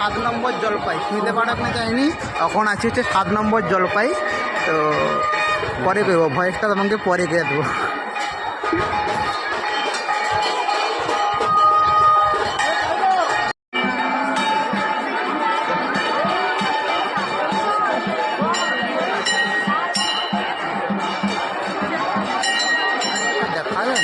7 নম্বর জলপাই, শুনতে পারো না যায়নি। এখন আছে হচ্ছে 7 নম্বর জলপাই। তো পরে করবো ভয়েসটা, তোমাকে পরে দিয়ে দেবো। দেখা যায়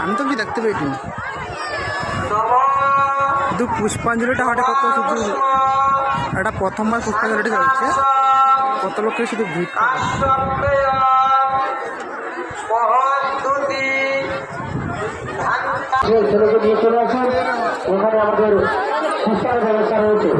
আমি তো কি দেখতে পেয়েছি শুধু পুষ্পাঞ্জলিটা হঠাৎ কত, শুধু এটা প্রথমবার পুষ্পাঞ্জলিটা চলছে, কত লোকের শুধু ভিড় থাকে। ছেলেকে নিয়ে চলে আসুন, ওখানে আমাদের পুষ্পার ব্যবস্থা রয়েছে।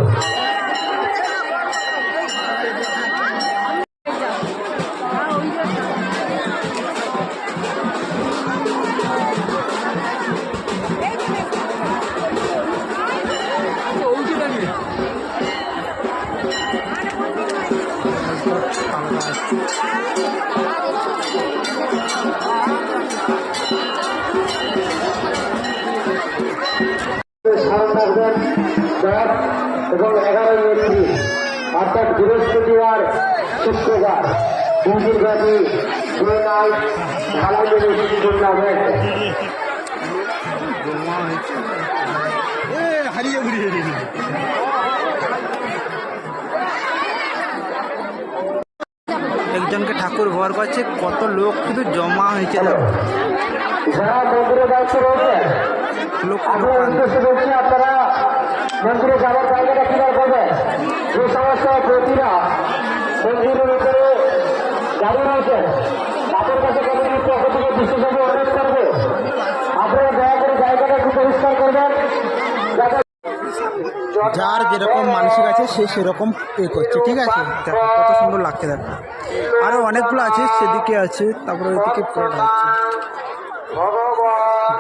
এবং 11 এপ্রিল অর্থাৎ বৃহস্পতিবার শুক্রবার 2 দিন ব্যাপী ঢালাই টুর্নামেন্ট। একজনকে ঠাকুর ভর করছে, কত লোক শুধু জমা হয়েছে। যারা মন্দিরে দায়িত্ব রয়েছে আপনারা উদ্দেশ্যে বলছি, আপনারা মন্দিরে যাওয়ার জায়গাটা ক্লিয়ার করবেন। যে সমস্ত প্রতিরা মন্দিরের উপরে গাড়ি রয়েছে তাদের কাছে কমিটির পক্ষ থেকে বিশেষভাবে অনুরোধ করবে আপনারা দয়া করে জায়গাটা একটু পরিষ্কার করবেন। যার যেরকম মানসিক আছে সে সেরকম এ করছে, ঠিক আছে। দেখো কত সুন্দর লাগছে, দেখো আরো অনেকগুলো আছে, সেদিকে আছে, তারপরে ওইদিকে পুরোটা হচ্ছে।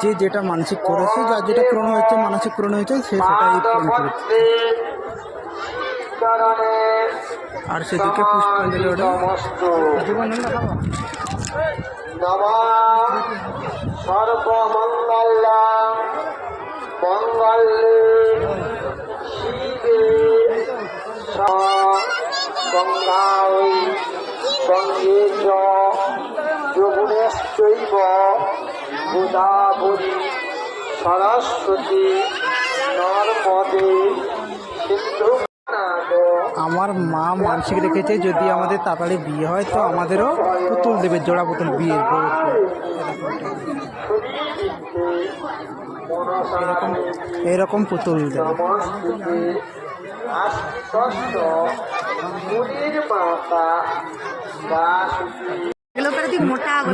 যে যেটা মানসিক করেছে, যার যেটা পূরণ হয়েছে, মানসিক পূরণ হয়েছে, সে সেটাই পূরণ করেছে। আর সেদিকে পুষ্পাঞ্জলি ওটা সর্বমঙ্গলা মঙ্গলে শিবে গঙ্গায় গঙ্গে চ যমুনেশ্চৈব গোদাবরী সরস্বতী নর্মদে সিন্ধু। আমার মা মানসিক রেখেছে যদি আমাদের তাড়াতাড়ি বিয়ে হয় তো আমাদেরও পুতুল দেবে, জোড়া পুতুল বিয়ের। এরকম পুতুল দেবে।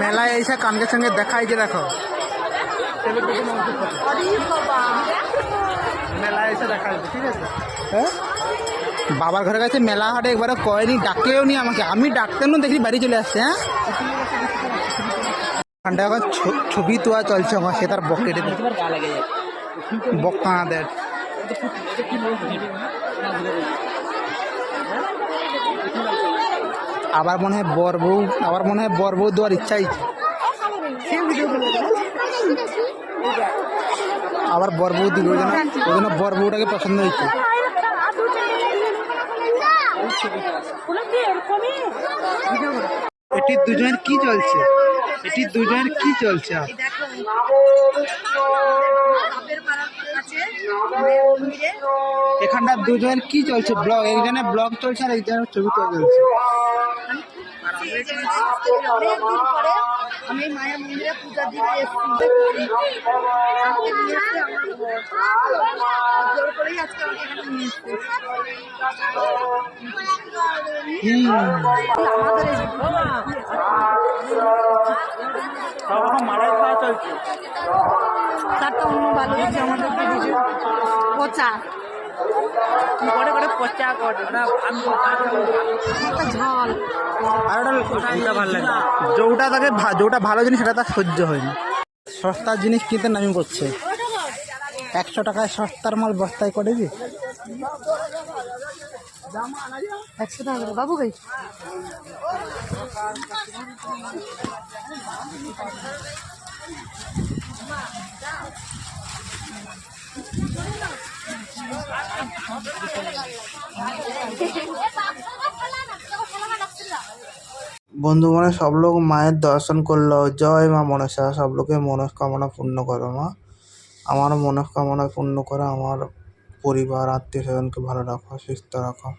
মেলায় এসে কানকে সঙ্গে দেখাই যে দেখো, মেলায় এসে দেখা যাবে, ঠিক আছে। হ্যাঁ, বাবার ঘরের কাছে মেলা হাটে একবারও কয়নি, ডাকেও নি আমাকে, আমি ডাকতেন না, দেখি বাড়ি চলে আসছে। হ্যাঁ, ওখানটা এখন ছবি তোয়া চলছে, আমার সে তার বক কেটে দেয়, বক কানা দেয়। আবার মনে হয় বর বউ দেওয়ার ইচ্ছাই, আবার বর বউ দিবে, ওই জন্য বর বউটাকে পছন্দ হয়েছে। এটি দুজনের কি চলছে, এখানটা দুজনের কি চলছে, ব্লগ, একজনের ব্লগ চলছে আর একজনের ছবি তোলা চলছে। আমি মায়ের মন্দিরে পূজা দিতে এসেছি। আমাকে নিয়ে এসছে আমার বর। জোর করেই আজকে আমাকে এখানে নিয়ে এসছে। আমাদের এই সব রকম মালাই খাওয়া চলছে। তারটা অন্য ভালো দিচ্ছে আমাদেরকে দিচ্ছে পচা কি করে করে পচা করে ওটা একটা ঝাল। আর ওটা ভালো লাগে যেটা ভালো জিনিস সেটা তার সহ্য হয়নি। সস্তার জিনিস কিনতে নামি করছে। 100 টাকায় সস্তার মাল বস্তায় করে দি। 100 টাকা করে বাবু ভাই। বন্ধু মানে সব লোক মায়ের দর্শন করলো। জয় মা মনসা। সব লোকের মনস্কামনা পূর্ণ করো মা। আমার মনস্কামনা পূর্ণ করো, আমার পরিবার আত্মীয় স্বজনকে ভালো রাখো, সুস্থ রাখো।